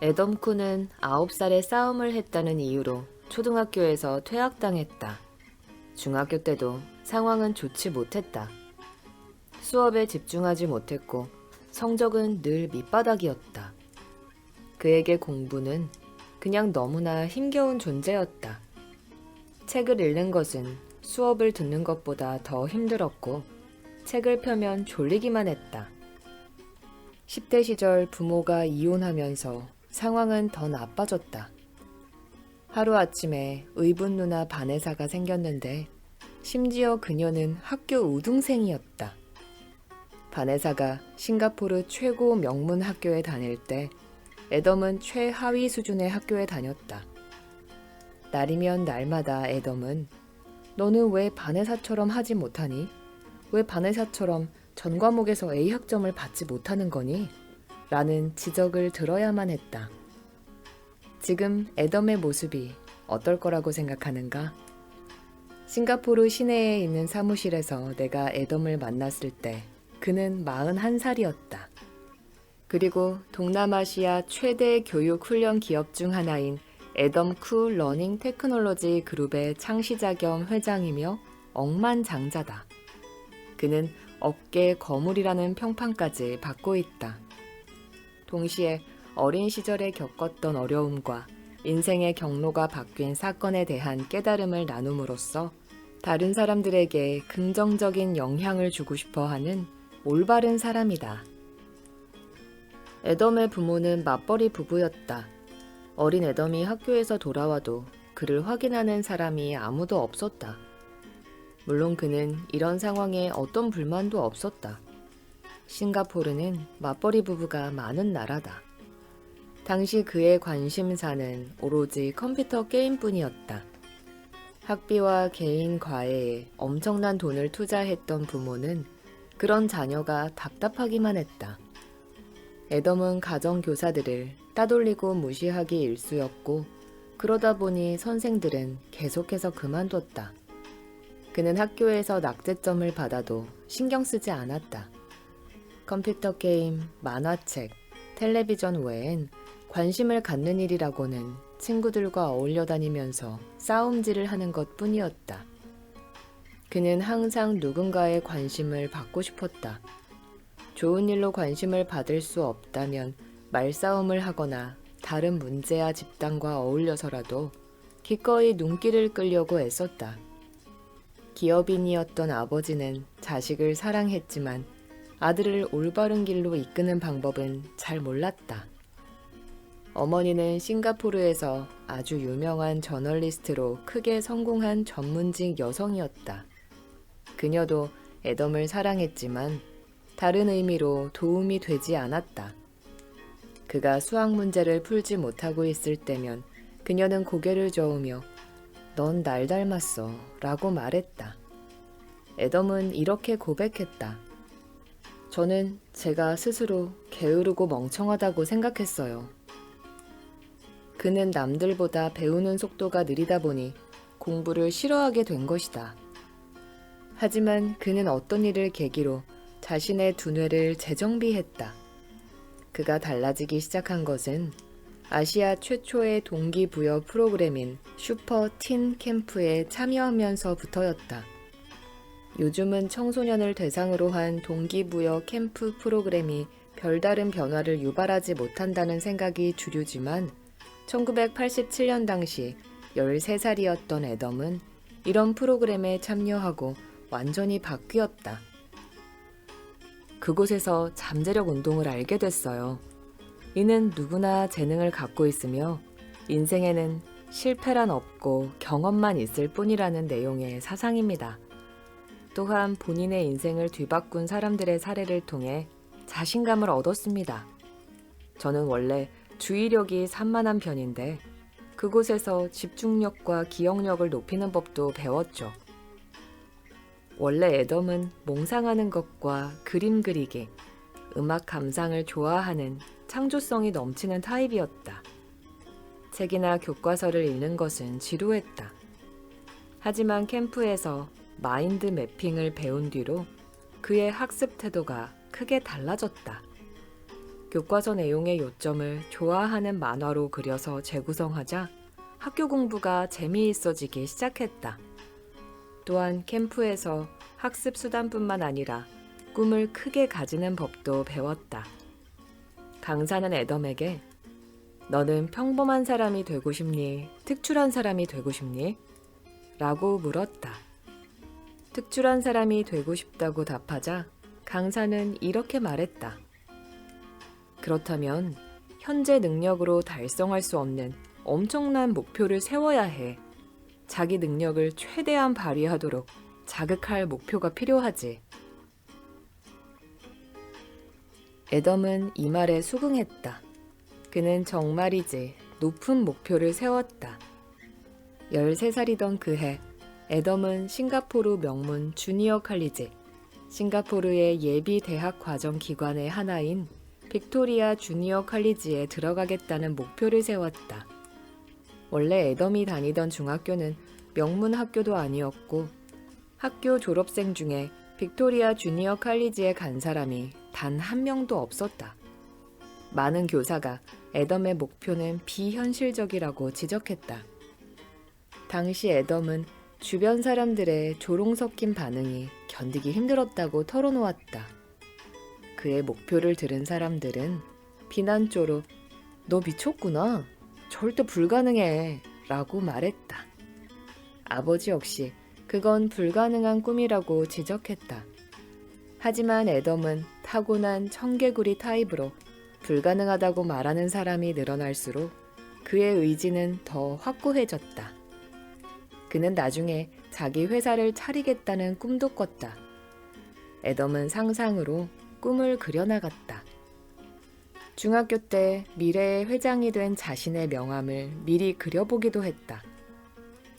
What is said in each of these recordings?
애덤코는 9살에 싸움을 했다는 이유로 초등학교에서 퇴학당했다. 중학교 때도 상황은 좋지 못했다. 수업에 집중하지 못했고 성적은 늘 밑바닥이었다. 그에게 공부는 그냥 너무나 힘겨운 존재였다. 책을 읽는 것은 수업을 듣는 것보다 더 힘들었고 책을 펴면 졸리기만 했다. 10대 시절 부모가 이혼하면서 상황은 더 나빠졌다. 하루아침에 의붓 누나 바네사가 생겼는데 심지어 그녀는 학교 우등생이었다. 바네사가 싱가포르 최고 명문 학교에 다닐 때 애덤은 최하위 수준의 학교에 다녔다. 날이면 날마다 애덤은 너는 왜 바네사처럼 하지 못하니? 왜 바네사처럼 전 과목에서 A 학점을 받지 못하는 거니? 라는 지적을 들어야만 했다. 지금 애덤의 모습이 어떨 거라고 생각하는가? 싱가포르 시내에 있는 사무실에서 내가 애덤을 만났을 때 그는 41살이었다. 그리고 동남아시아 최대 교육 훈련 기업 중 하나인 애덤 쿠 러닝 테크놀로지 그룹의 창시자 겸 회장이며 억만장자다. 그는 업계 거물이라는 평판까지 받고 있다. 동시에 어린 시절에 겪었던 어려움과 인생의 경로가 바뀐 사건에 대한 깨달음을 나눔으로써 다른 사람들에게 긍정적인 영향을 주고 싶어 하는 올바른 사람이다. 애덤의 부모는 맞벌이 부부였다. 어린 애덤이 학교에서 돌아와도 그를 확인하는 사람이 아무도 없었다. 물론 그는 이런 상황에 어떤 불만도 없었다. 싱가포르는 맞벌이 부부가 많은 나라다. 당시 그의 관심사는 오로지 컴퓨터 게임뿐이었다. 학비와 개인 과외에 엄청난 돈을 투자했던 부모는 그런 자녀가 답답하기만 했다. 애덤은 가정교사들을 따돌리고 무시하기 일쑤였고 그러다 보니 선생들은 계속해서 그만뒀다. 그는 학교에서 낙제점을 받아도 신경 쓰지 않았다. 컴퓨터 게임, 만화책, 텔레비전 외엔 관심을 갖는 일이라고는 친구들과 어울려 다니면서 싸움질을 하는 것 뿐이었다. 그는 항상 누군가의 관심을 받고 싶었다. 좋은 일로 관심을 받을 수 없다면 말싸움을 하거나 다른 문제아 집단과 어울려서라도 기꺼이 눈길을 끌려고 애썼다. 기업인이었던 아버지는 자식을 사랑했지만 아들을 올바른 길로 이끄는 방법은 잘 몰랐다. 어머니는 싱가포르에서 아주 유명한 저널리스트로 크게 성공한 전문직 여성이었다. 그녀도 애덤을 사랑했지만 다른 의미로 도움이 되지 않았다. 그가 수학 문제를 풀지 못하고 있을 때면 그녀는 고개를 저으며 넌 날 닮았어 라고 말했다. 애덤은 이렇게 고백했다. 저는 제가 스스로 게으르고 멍청하다고 생각했어요. 그는 남들보다 배우는 속도가 느리다 보니 공부를 싫어하게 된 것이다. 하지만 그는 어떤 일을 계기로 자신의 두뇌를 재정비했다. 그가 달라지기 시작한 것은 아시아 최초의 동기부여 프로그램인 슈퍼 틴 캠프에 참여하면서부터였다. 요즘은 청소년을 대상으로 한 동기부여 캠프 프로그램이 별다른 변화를 유발하지 못한다는 생각이 주류지만 1987년 당시 13살이었던 애덤은 이런 프로그램에 참여하고 완전히 바뀌었다. 그곳에서 잠재력 운동을 알게 됐어요. 이는 누구나 재능을 갖고 있으며 인생에는 실패란 없고 경험만 있을 뿐이라는 내용의 사상입니다. 또한 본인의 인생을 뒤바꾼 사람들의 사례를 통해 자신감을 얻었습니다. 저는 원래 주의력이 산만한 편인데 그곳에서 집중력과 기억력을 높이는 법도 배웠죠. 원래 애덤은 몽상하는 것과 그림 그리기, 음악 감상을 좋아하는 창조성이 넘치는 타입이었다. 책이나 교과서를 읽는 것은 지루했다. 하지만 캠프에서 마인드 매핑을 배운 뒤로 그의 학습 태도가 크게 달라졌다. 교과서 내용의 요점을 좋아하는 만화로 그려서 재구성하자 학교 공부가 재미있어지기 시작했다. 또한 캠프에서 학습 수단뿐만 아니라 꿈을 크게 가지는 법도 배웠다. 강사는 애덤에게 너는 평범한 사람이 되고 싶니? 특출한 사람이 되고 싶니? 라고 물었다. 특출한 사람이 되고 싶다고 답하자 강사는 이렇게 말했다. 그렇다면 현재 능력으로 달성할 수 없는 엄청난 목표를 세워야 해. 자기 능력을 최대한 발휘하도록 자극할 목표가 필요하지. 애덤은 이 말에 수긍했다. 그는 정말이지 높은 목표를 세웠다. 13살이던 그해 애덤은 싱가포르 명문 주니어 칼리지, 싱가포르의 예비 대학 과정 기관의 하나인 빅토리아 주니어 칼리지에 들어가겠다는 목표를 세웠다. 원래 애덤이 다니던 중학교는 명문 학교도 아니었고 학교 졸업생 중에 빅토리아 주니어 칼리지에 간 사람이 단 한 명도 없었다. 많은 교사가 애덤의 목표는 비현실적이라고 지적했다. 당시 애덤은 주변 사람들의 조롱 섞인 반응이 견디기 힘들었다고 털어놓았다. 그의 목표를 들은 사람들은 비난조로 너 미쳤구나. 절대 불가능해. 라고 말했다. 아버지 역시 그건 불가능한 꿈이라고 지적했다. 하지만 애덤은 타고난 청개구리 타입으로 불가능하다고 말하는 사람이 늘어날수록 그의 의지는 더 확고해졌다. 그는 나중에 자기 회사를 차리겠다는 꿈도 꿨다. 애덤은 상상으로 꿈을 그려나갔다. 중학교 때 미래의 회장이 된 자신의 명함을 미리 그려보기도 했다.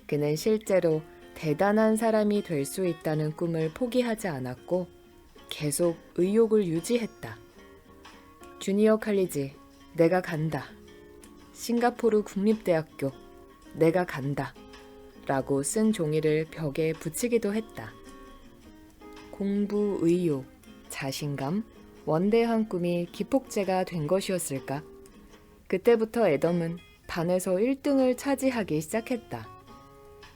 그는 실제로 대단한 사람이 될 수 있다는 꿈을 포기하지 않았고 계속 의욕을 유지했다. 주니어 칼리지, 내가 간다. 싱가포르 국립대학교, 내가 간다. 라고 쓴 종이를 벽에 붙이기도 했다. 공부, 의욕, 자신감, 원대한 꿈이 기폭제가 된 것이었을까? 그때부터 애덤은 반에서 1등을 차지하기 시작했다.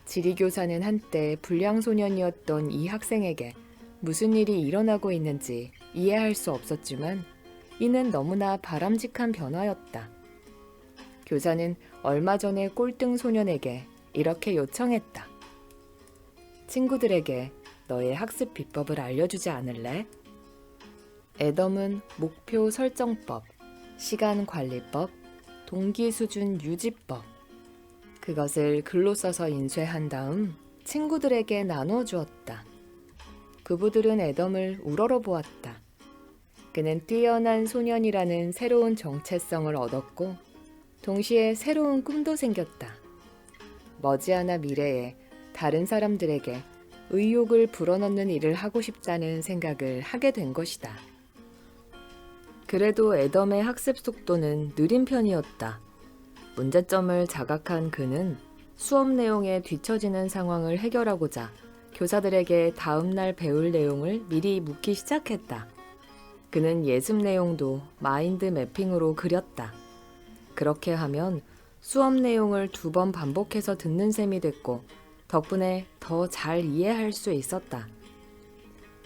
지리교사는 한때 불량소년이었던 이 학생에게 무슨 일이 일어나고 있는지 이해할 수 없었지만 이는 너무나 바람직한 변화였다. 교사는 얼마 전에 꼴등 소년에게 이렇게 요청했다. 친구들에게 너의 학습 비법을 알려주지 않을래? 애덤은 목표 설정법, 시간 관리법, 동기 수준 유지법, 그것을 글로 써서 인쇄한 다음 친구들에게 나눠 주었다. 그부들은 애덤을 우러러보았다. 그는 뛰어난 소년이라는 새로운 정체성을 얻었고 동시에 새로운 꿈도 생겼다. 머지않아 미래에 다른 사람들에게 의욕을 불어넣는 일을 하고 싶다는 생각을 하게 된 것이다. 그래도 애덤의 학습 속도는 느린 편이었다. 문제점을 자각한 그는 수업 내용에 뒤처지는 상황을 해결하고자 교사들에게 다음날 배울 내용을 미리 묻기 시작했다. 그는 예습 내용도 마인드 매핑으로 그렸다. 그렇게 하면 수업 내용을 2번 반복해서 듣는 셈이 됐고 덕분에 더 잘 이해할 수 있었다.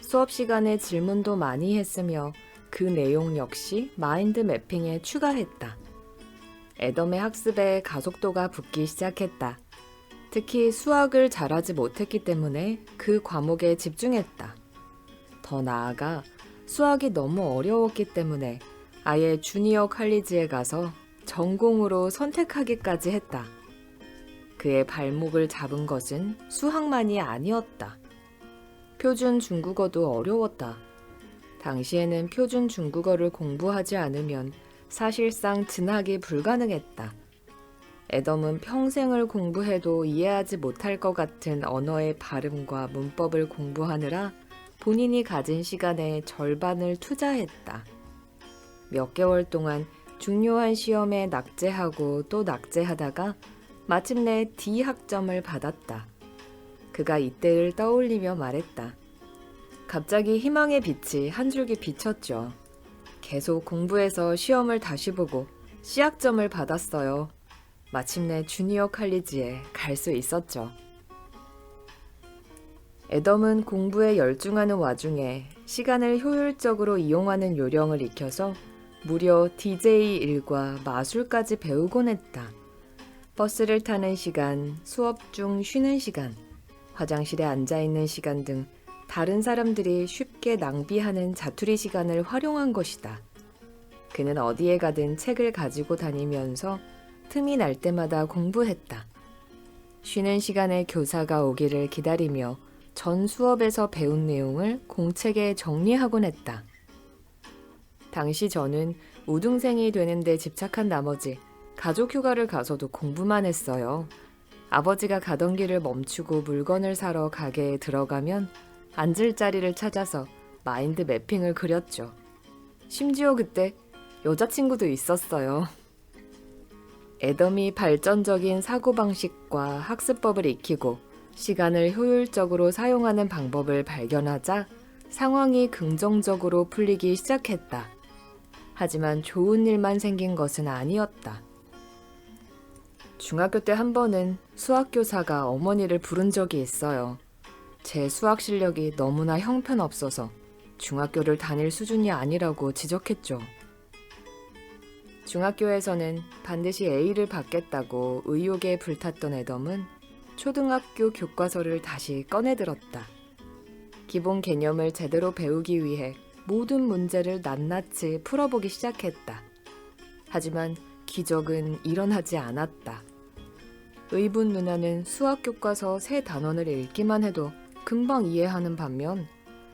수업 시간에 질문도 많이 했으며 그 내용 역시 마인드 매핑에 추가했다. 애덤의 학습에 가속도가 붙기 시작했다. 특히 수학을 잘하지 못했기 때문에 그 과목에 집중했다. 더 나아가 수학이 너무 어려웠기 때문에 아예 주니어 칼리지에 가서 전공으로 선택하기까지 했다. 그의 발목을 잡은 것은 수학만이 아니었다. 표준 중국어도 어려웠다. 당시에는 표준 중국어를 공부하지 않으면 사실상 진학이 불가능했다. 애덤은 평생을 공부해도 이해하지 못할 것 같은 언어의 발음과 문법을 공부하느라 본인이 가진 시간의 절반을 투자했다. 몇 개월 동안 중요한 시험에 낙제하고 또 낙제하다가 마침내 D 학점을 받았다. 그가 이때를 떠올리며 말했다. 갑자기 희망의 빛이 한 줄기 비쳤죠. 계속 공부해서 시험을 다시 보고 C학점을 받았어요. 마침내 주니어 칼리지에 갈 수 있었죠. 애덤은 공부에 열중하는 와중에 시간을 효율적으로 이용하는 요령을 익혀서 무려 DJ 일과 마술까지 배우곤 했다. 버스를 타는 시간, 수업 중 쉬는 시간, 화장실에 앉아있는 시간 등 다른 사람들이 쉽게 낭비하는 자투리 시간을 활용한 것이다. 그는 어디에 가든 책을 가지고 다니면서 틈이 날 때마다 공부했다. 쉬는 시간에 교사가 오기를 기다리며 전 수업에서 배운 내용을 공책에 정리하곤 했다. 당시 저는 우등생이 되는데 집착한 나머지 가족 휴가를 가서도 공부만 했어요. 아버지가 가던 길을 멈추고 물건을 사러 가게에 들어가면 앉을 자리를 찾아서 마인드 매핑을 그렸죠. 심지어 그때 여자친구도 있었어요. 애덤이 발전적인 사고방식과 학습법을 익히고 시간을 효율적으로 사용하는 방법을 발견하자 상황이 긍정적으로 풀리기 시작했다. 하지만 좋은 일만 생긴 것은 아니었다. 중학교 때 한 번은 수학교사가 어머니를 부른 적이 있어요. 제 수학 실력이 너무나 형편없어서 중학교를 다닐 수준이 아니라고 지적했죠. 중학교에서는 반드시 A를 받겠다고 의욕에 불탔던 애덤은 초등학교 교과서를 다시 꺼내들었다. 기본 개념을 제대로 배우기 위해 모든 문제를 낱낱이 풀어보기 시작했다. 하지만 기적은 일어나지 않았다. 의분 누나는 수학 교과서 새 단원을 읽기만 해도 금방 이해하는 반면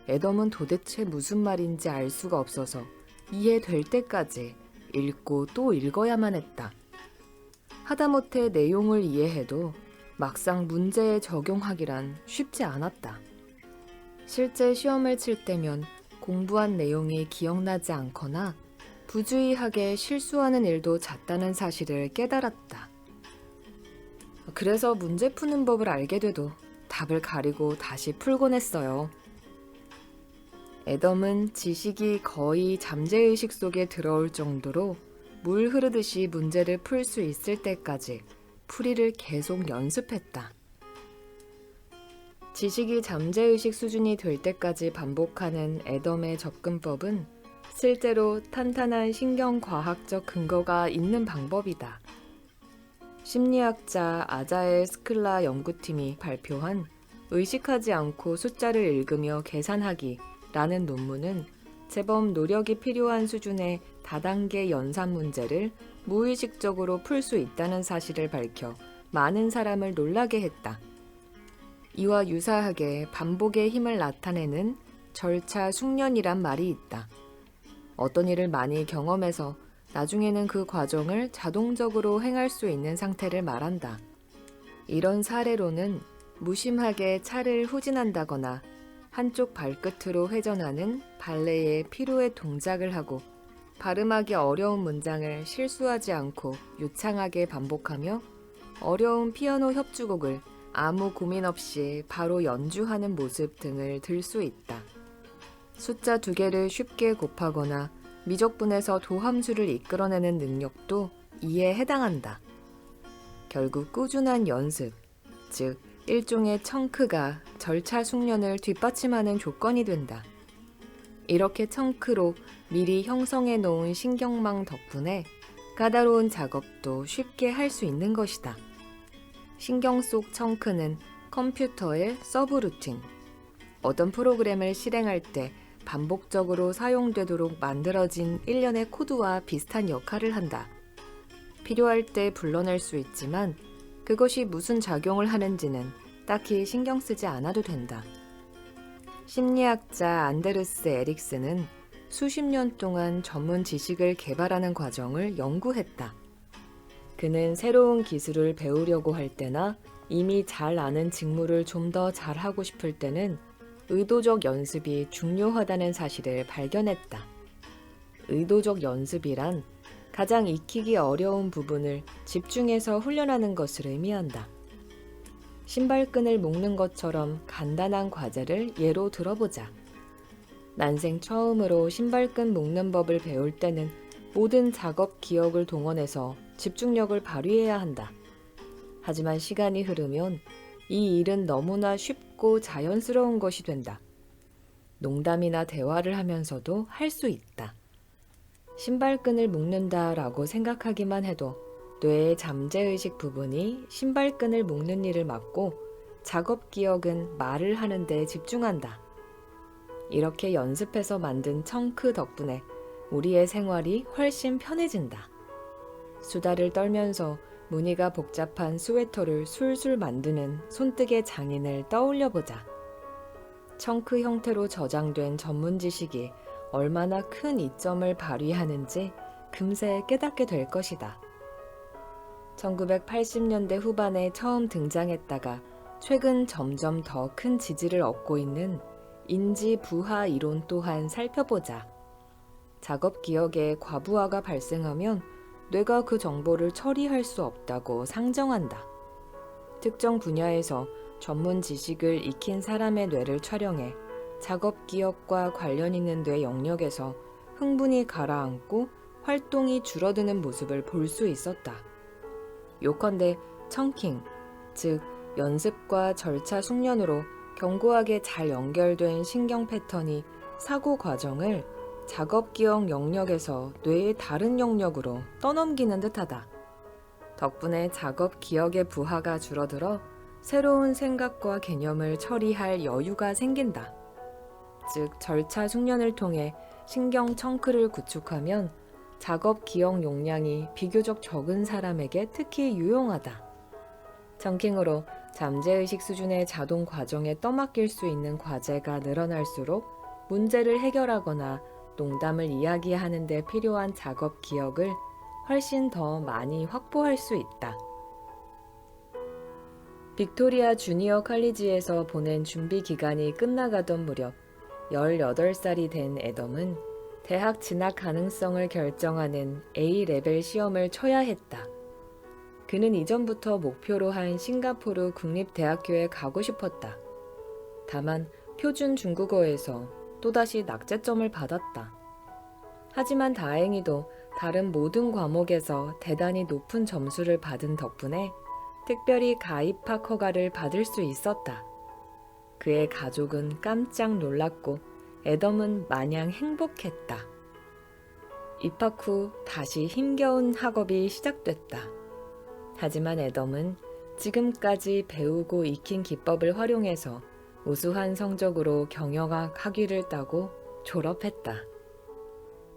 애덤은 도대체 무슨 말인지 알 수가 없어서 이해될 때까지 읽고 또 읽어야만 했다. 하다못해 내용을 이해해도 막상 문제에 적용하기란 쉽지 않았다. 실제 시험을 칠 때면 공부한 내용이 기억나지 않거나 부주의하게 실수하는 일도 잦다는 사실을 깨달았다. 그래서 문제 푸는 법을 알게 돼도 답을 가리고 다시 풀곤 했어요. 애덤은 지식이 거의 잠재의식 속에 들어올 정도로 물 흐르듯이 문제를 풀 수 있을 때까지 풀이를 계속 연습했다. 지식이 잠재의식 수준이 될 때까지 반복하는 애덤의 접근법은 실제로 탄탄한 신경과학적 근거가 있는 방법이다. 심리학자 아자엘 스클라 연구팀이 발표한 의식하지 않고 숫자를 읽으며 계산하기 라는 논문은 제법 노력이 필요한 수준의 다단계 연산 문제를 무의식적으로 풀 수 있다는 사실을 밝혀 많은 사람을 놀라게 했다. 이와 유사하게 반복의 힘을 나타내는 절차 숙련이란 말이 있다. 어떤 일을 많이 경험해서 나중에는 그 과정을 자동적으로 행할 수 있는 상태를 말한다. 이런 사례로는 무심하게 차를 후진한다거나 한쪽 발끝으로 회전하는 발레의 피루의 동작을 하고 발음하기 어려운 문장을 실수하지 않고 유창하게 반복하며 어려운 피아노 협주곡을 아무 고민 없이 바로 연주하는 모습 등을 들 수 있다. 숫자 2개를 쉽게 곱하거나 미적분에서 도함수를 이끌어내는 능력도 이에 해당한다. 결국 꾸준한 연습, 즉 일종의 청크가 절차 숙련을 뒷받침하는 조건이 된다. 이렇게 청크로 미리 형성해 놓은 신경망 덕분에 까다로운 작업도 쉽게 할 수 있는 것이다. 신경 속 청크는 컴퓨터의 서브루틴, 어떤 프로그램을 실행할 때 반복적으로 사용되도록 만들어진 일련의 코드와 비슷한 역할을 한다. 필요할 때 불러낼 수 있지만 그것이 무슨 작용을 하는지는 딱히 신경 쓰지 않아도 된다. 심리학자 안데르스 에릭슨은 수십 년 동안 전문 지식을 개발하는 과정을 연구했다. 그는 새로운 기술을 배우려고 할 때나 이미 잘 아는 직무를 좀 더 잘하고 싶을 때는 의도적 연습이 중요하다는 사실을 발견했다. 의도적 연습이란 가장 익히기 어려운 부분을 집중해서 훈련하는 것을 의미한다. 신발끈을 묶는 것처럼 간단한 과제를 예로 들어보자. 난생 처음으로 신발끈 묶는 법을 배울 때는 모든 작업 기억을 동원해서 집중력을 발휘해야 한다. 하지만 시간이 흐르면 이 일은 너무나 쉽고 자연스러운 것이 된다. 농담이나 대화를 하면서도 할 수 있다. 신발끈을 묶는다라고 생각하기만 해도 뇌의 잠재의식 부분이 신발끈을 묶는 일을 맡고 작업 기억은 말을 하는 데 집중한다. 이렇게 연습해서 만든 청크 덕분에 우리의 생활이 훨씬 편해진다. 수다를 떨면서 무늬가 복잡한 스웨터를 술술 만드는 손뜨개 장인을 떠올려보자. 청크 형태로 저장된 전문 지식이 얼마나 큰 이점을 발휘하는지 금세 깨닫게 될 것이다. 1980년대 후반에 처음 등장했다가 최근 점점 더 큰 지지를 얻고 있는 인지 부하 이론 또한 살펴보자. 작업 기억에 과부하가 발생하면 뇌가 그 정보를 처리할 수 없다고 상정한다. 특정 분야에서 전문 지식을 익힌 사람의 뇌를 촬영해 작업 기억과 관련 있는 뇌 영역에서 흥분이 가라앉고 활동이 줄어드는 모습을 볼 수 있었다. 요컨대 청킹, 즉 연습과 절차 숙련으로 견고하게 잘 연결된 신경 패턴이 사고 과정을 작업 기억 영역에서 뇌의 다른 영역으로 떠넘기는 듯하다. 덕분에 작업 기억의 부하가 줄어들어 새로운 생각과 개념을 처리할 여유가 생긴다. 즉 절차 숙련을 통해 신경 청크를 구축하면 작업 기억 용량이 비교적 적은 사람에게 특히 유용하다. 청킹으로 잠재의식 수준의 자동 과정에 떠맡길 수 있는 과제가 늘어날수록 문제를 해결하거나 농담을 이야기하는 데 필요한 작업 기억을 훨씬 더 많이 확보할 수 있다. 빅토리아 주니어 칼리지에서 보낸 준비 기간이 끝나가던 무렵 18살이 된 애덤은 대학 진학 가능성을 결정하는 A레벨 시험을 쳐야 했다. 그는 이전부터 목표로 한 싱가포르 국립대학교에 가고 싶었다. 다만 표준 중국어에서 또다시 낙제점을 받았다. 하지만 다행히도 다른 모든 과목에서 대단히 높은 점수를 받은 덕분에 특별히 가입학 허가를 받을 수 있었다. 그의 가족은 깜짝 놀랐고 애덤은 마냥 행복했다. 입학 후 다시 힘겨운 학업이 시작됐다. 하지만 애덤은 지금까지 배우고 익힌 기법을 활용해서 우수한 성적으로 경영학 학위를 따고 졸업했다.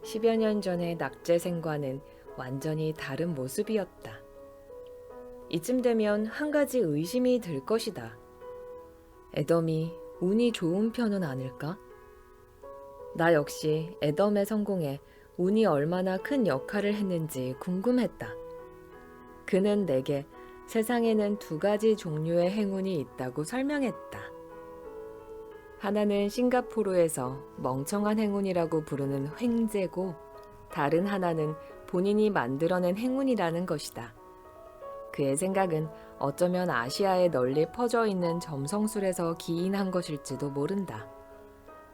10여 년 전의 낙제생과는 완전히 다른 모습이었다. 이쯤 되면 한 가지 의심이 들 것이다. 애덤이 운이 좋은 편은 아닐까? 나 역시 애덤의 성공에 운이 얼마나 큰 역할을 했는지 궁금했다. 그는 내게 세상에는 두 가지 종류의 행운이 있다고 설명했다. 하나는 싱가포르에서 멍청한 행운이라고 부르는 횡재고 다른 하나는 본인이 만들어낸 행운이라는 것이다. 그의 생각은 어쩌면 아시아에 널리 퍼져 있는 점성술에서 기인한 것일지도 모른다.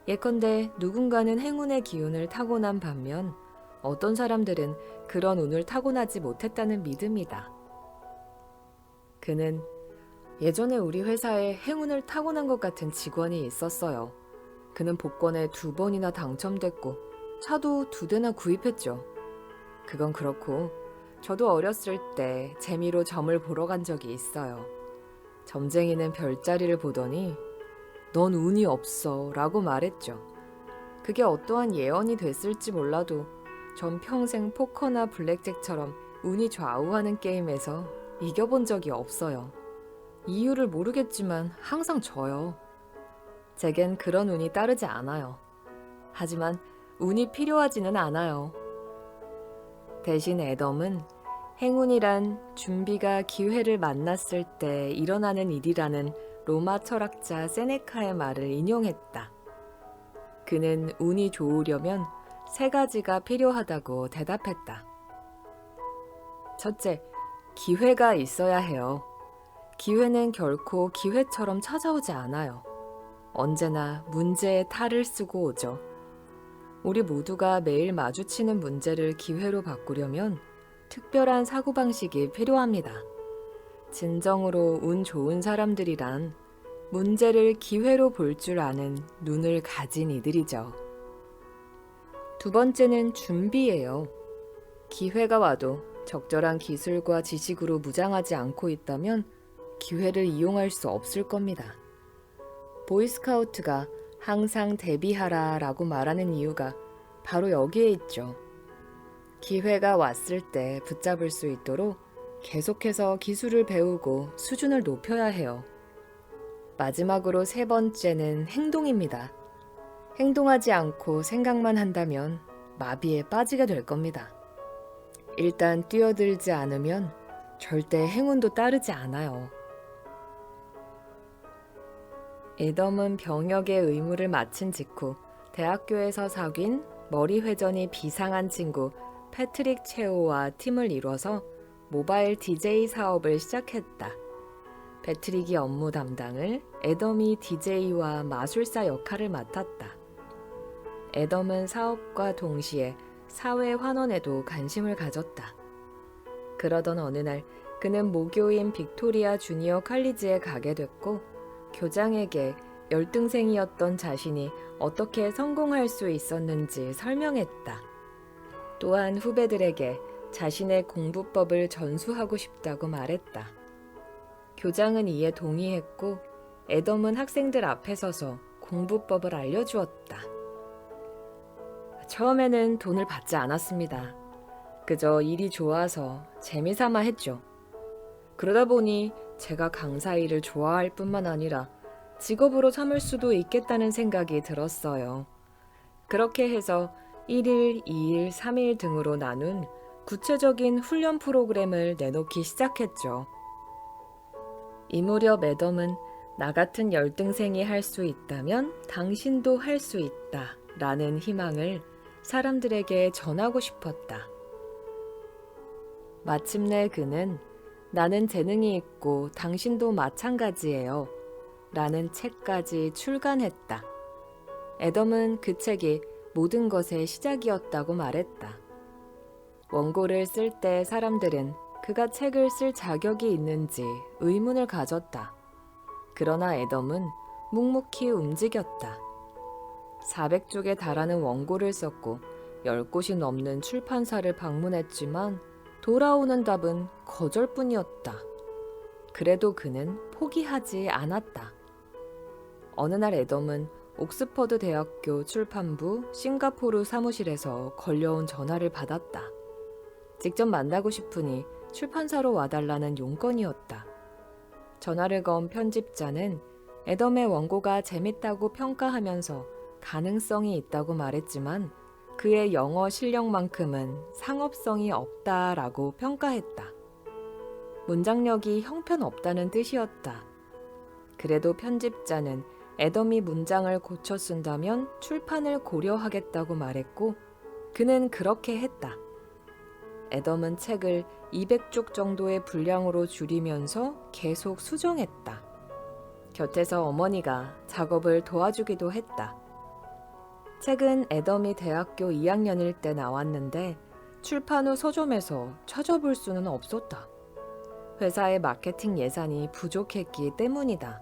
예컨대 누군가는 행운의 기운을 타고난 반면 어떤 사람들은 그런 운을 타고나지 못했다는 믿음이다. 그는 예전에 우리 회사에 행운을 타고난 것 같은 직원이 있었어요. 그는 복권에 2번이나 당첨됐고 차도 2대나 구입했죠. 그건 그렇고 저도 어렸을 때 재미로 점을 보러 간 적이 있어요. 점쟁이는 별자리를 보더니 넌 운이 없어 라고 말했죠. 그게 어떠한 예언이 됐을지 몰라도 전 평생 포커나 블랙잭처럼 운이 좌우하는 게임에서 이겨본 적이 없어요. 이유를 모르겠지만 항상 져요. 제겐 그런 운이 따르지 않아요. 하지만 운이 필요하지는 않아요. 대신 애덤은 행운이란 준비가 기회를 만났을 때 일어나는 일이라는 로마 철학자 세네카의 말을 인용했다. 그는 운이 좋으려면 3가지가 필요하다고 대답했다. 첫째, 기회가 있어야 해요. 기회는 결코 기회처럼 찾아오지 않아요. 언제나 문제에 탈을 쓰고 오죠. 우리 모두가 매일 마주치는 문제를 기회로 바꾸려면 특별한 사고방식이 필요합니다. 진정으로 운 좋은 사람들이란 문제를 기회로 볼 줄 아는 눈을 가진 이들이죠. 두 번째는 준비예요. 기회가 와도 적절한 기술과 지식으로 무장하지 않고 있다면 기회를 이용할 수 없을 겁니다. 보이스카우트가 항상 대비하라 라고 말하는 이유가 바로 여기에 있죠. 기회가 왔을 때 붙잡을 수 있도록 계속해서 기술을 배우고 수준을 높여야 해요. 마지막으로 세 번째는 행동입니다. 행동하지 않고 생각만 한다면 마비에 빠지게 될 겁니다. 일단 뛰어들지 않으면 절대 행운도 따르지 않아요. 애덤은 병역의 의무를 마친 직후 대학교에서 사귄 머리 회전이 비상한 친구 패트릭 체오와 팀을 이뤄서 모바일 DJ 사업을 시작했다. 패트릭이 업무 담당을, 애덤이 DJ와 마술사 역할을 맡았다. 애덤은 사업과 동시에 사회 환원에도 관심을 가졌다. 그러던 어느 날 그는 모교인 빅토리아 주니어 칼리지에 가게 됐고 교장에게 열등생이었던 자신이 어떻게 성공할 수 있었는지 설명했다. 또한 후배들에게 자신의 공부법을 전수하고 싶다고 말했다. 교장은 이에 동의했고 애덤은 학생들 앞에 서서 공부법을 알려주었다. 처음에는 돈을 받지 않았습니다. 그저 일이 좋아서 재미삼아 했죠. 그러다 보니 제가 강사 일을 좋아할 뿐만 아니라 직업으로 삼을 수도 있겠다는 생각이 들었어요. 그렇게 해서 1일, 2일, 3일 등으로 나눈 구체적인 훈련 프로그램을 내놓기 시작했죠. 이 무렵 애덤은 나 같은 열등생이 할 수 있다면 당신도 할 수 있다 라는 희망을 사람들에게 전하고 싶었다. 마침내 그는 나는 재능이 있고 당신도 마찬가지예요 라는 책까지 출간했다. 애덤은 그 책이 모든 것의 시작이었다고 말했다. 원고를 쓸 때 사람들은 그가 책을 쓸 자격이 있는지 의문을 가졌다. 그러나 애덤은 묵묵히 움직였다. 400쪽에 달하는 원고를 썼고 10곳이 넘는 출판사를 방문했지만 돌아오는 답은 거절뿐이었다. 그래도 그는 포기하지 않았다. 어느 날 애덤은 옥스퍼드 대학교 출판부 싱가포르 사무실에서 걸려온 전화를 받았다. 직접 만나고 싶으니 출판사로 와달라는 용건이었다. 전화를 건 편집자는 애덤의 원고가 재밌다고 평가하면서 가능성이 있다고 말했지만 그의 영어 실력만큼은 상업성이 없다라고 평가했다. 문장력이 형편없다는 뜻이었다. 그래도 편집자는 애덤이 문장을 고쳐 쓴다면 출판을 고려하겠다고 말했고 그는 그렇게 했다. 애덤은 책을 200쪽 정도의 분량으로 줄이면서 계속 수정했다. 곁에서 어머니가 작업을 도와주기도 했다. 책은 애덤이 대학교 2학년일 때 나왔는데 출판 후 서점에서 찾아볼 수는 없었다. 회사의 마케팅 예산이 부족했기 때문이다.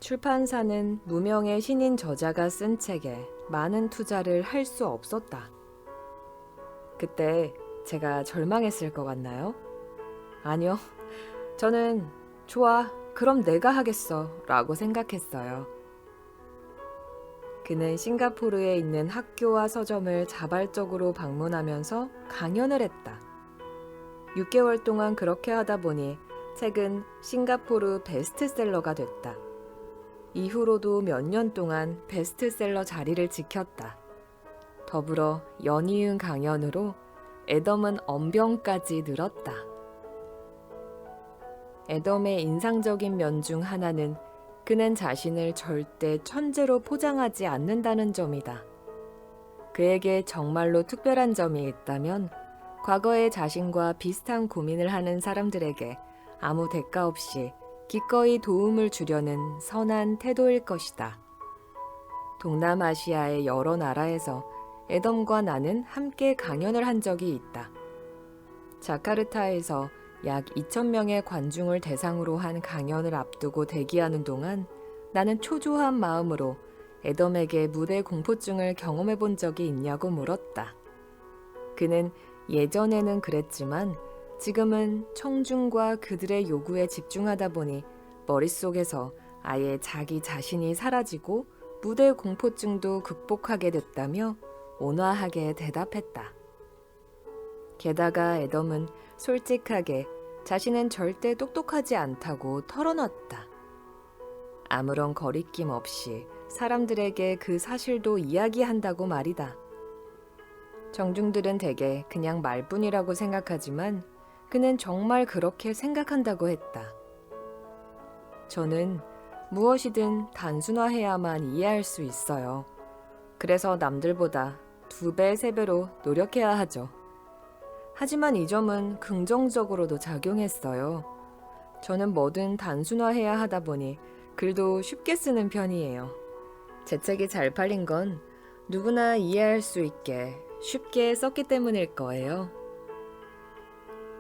출판사는 무명의 신인 저자가 쓴 책에 많은 투자를 할 수 없었다. 그때 제가 절망했을 것 같나요? 아니요. 저는 좋아, 그럼 내가 하겠어 라고 생각했어요. 그는 싱가포르에 있는 학교와 서점을 자발적으로 방문하면서 강연을 했다. 6개월 동안 그렇게 하다 보니 책은 싱가포르 베스트셀러가 됐다. 이후로도 몇 년 동안 베스트셀러 자리를 지켰다. 더불어 연이은 강연으로 애덤은 언병까지 늘었다. 애덤의 인상적인 면 중 하나는 그는 자신을 절대 천재로 포장하지 않는다는 점이다. 그에게 정말로 특별한 점이 있다면 과거의 자신과 비슷한 고민을 하는 사람들에게 아무 대가 없이 기꺼이 도움을 주려는 선한 태도일 것이다. 동남아시아의 여러 나라에서 애덤과 나는 함께 강연을 한 적이 있다. 자카르타에서 약 2,000명의 관중을 대상으로 한 강연을 앞두고 대기하는 동안 나는 초조한 마음으로 애덤에게 무대 공포증을 경험해 본 적이 있냐고 물었다. 그는 예전에는 그랬지만 지금은 청중과 그들의 요구에 집중하다 보니 머릿속에서 아예 자기 자신이 사라지고 무대 공포증도 극복하게 됐다며 온화하게 대답했다. 게다가 애덤은 솔직하게 자신은 절대 똑똑하지 않다고 털어놨다. 아무런 거리낌 없이 사람들에게 그 사실도 이야기한다고 말이다. 정중들은 대개 그냥 말뿐이라고 생각하지만 그는 정말 그렇게 생각한다고 했다. 저는 무엇이든 단순화해야만 이해할 수 있어요. 그래서 남들보다 2배, 3배로 노력해야 하죠. 하지만 이 점은 긍정적으로도 작용했어요. 저는 뭐든 단순화해야 하다 보니 글도 쉽게 쓰는 편이에요. 제 책이 잘 팔린 건 누구나 이해할 수 있게 쉽게 썼기 때문일 거예요.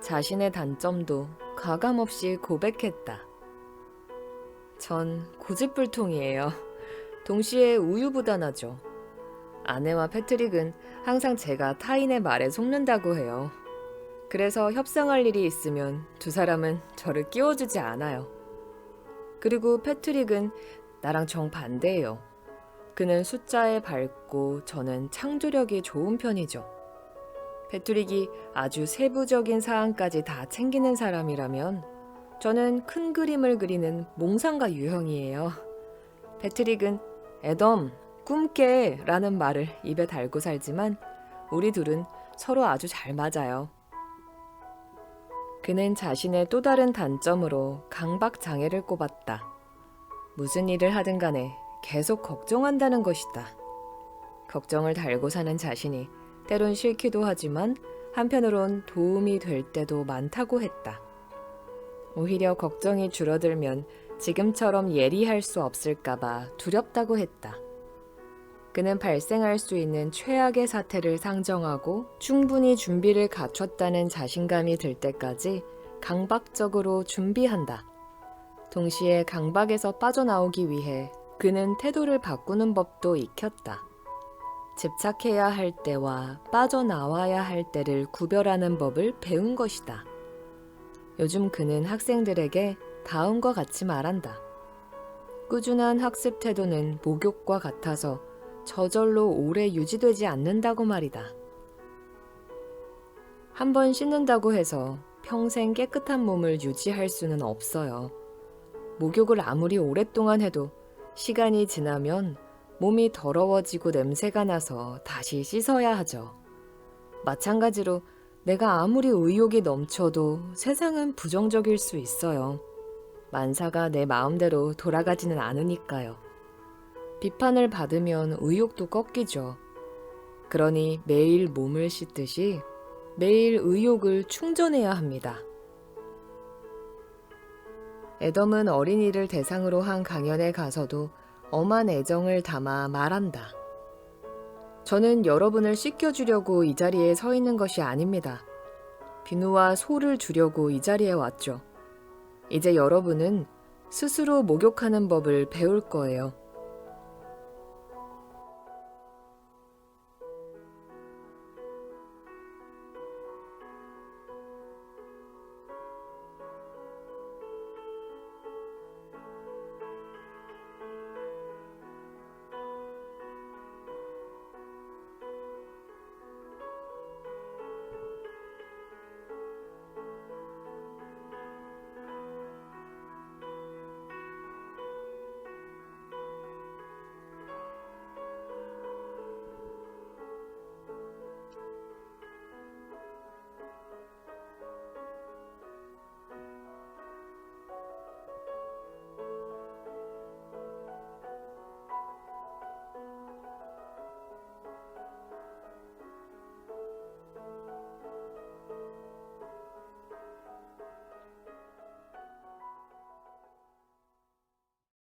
자신의 단점도 가감없이 고백했다. 전 고집불통이에요. 동시에 우유부단하죠. 아내와 패트릭은 항상 제가 타인의 말에 속는다고 해요. 그래서 협상할 일이 있으면 두 사람은 저를 끼워주지 않아요. 그리고 패트릭은 나랑 정반대예요. 그는 숫자에 밝고 저는 창조력이 좋은 편이죠. 패트릭이 아주 세부적인 사항까지 다 챙기는 사람이라면 저는 큰 그림을 그리는 몽상가 유형이에요. 패트릭은 애덤, 꿈깨 라는 말을 입에 달고 살지만 우리 둘은 서로 아주 잘 맞아요. 그는 자신의 또 다른 단점으로 강박장애를 꼽았다. 무슨 일을 하든 간에 계속 걱정한다는 것이다. 걱정을 달고 사는 자신이 때론 싫기도 하지만 한편으론 도움이 될 때도 많다고 했다. 오히려 걱정이 줄어들면 지금처럼 예리할 수 없을까봐 두렵다고 했다. 그는 발생할 수 있는 최악의 사태를 상정하고 충분히 준비를 갖췄다는 자신감이 들 때까지 강박적으로 준비한다. 동시에 강박에서 빠져나오기 위해 그는 태도를 바꾸는 법도 익혔다. 집착해야 할 때와 빠져나와야 할 때를 구별하는 법을 배운 것이다. 요즘 그는 학생들에게 다음과 같이 말한다. 꾸준한 학습 태도는 목욕과 같아서 저절로 오래 유지되지 않는다고 말이다. 한 번 씻는다고 해서 평생 깨끗한 몸을 유지할 수는 없어요. 목욕을 아무리 오랫동안 해도 시간이 지나면 몸이 더러워지고 냄새가 나서 다시 씻어야 하죠. 마찬가지로 내가 아무리 의욕이 넘쳐도 세상은 부정적일 수 있어요. 만사가 내 마음대로 돌아가지는 않으니까요. 비판을 받으면 의욕도 꺾이죠. 그러니 매일 몸을 씻듯이 매일 의욕을 충전해야 합니다. 애덤은 어린이를 대상으로 한 강연에 가서도 엄한 애정을 담아 말한다. 저는 여러분을 씻겨주려고 이 자리에 서 있는 것이 아닙니다. 비누와 소를 주려고 이 자리에 왔죠. 이제 여러분은 스스로 목욕하는 법을 배울 거예요.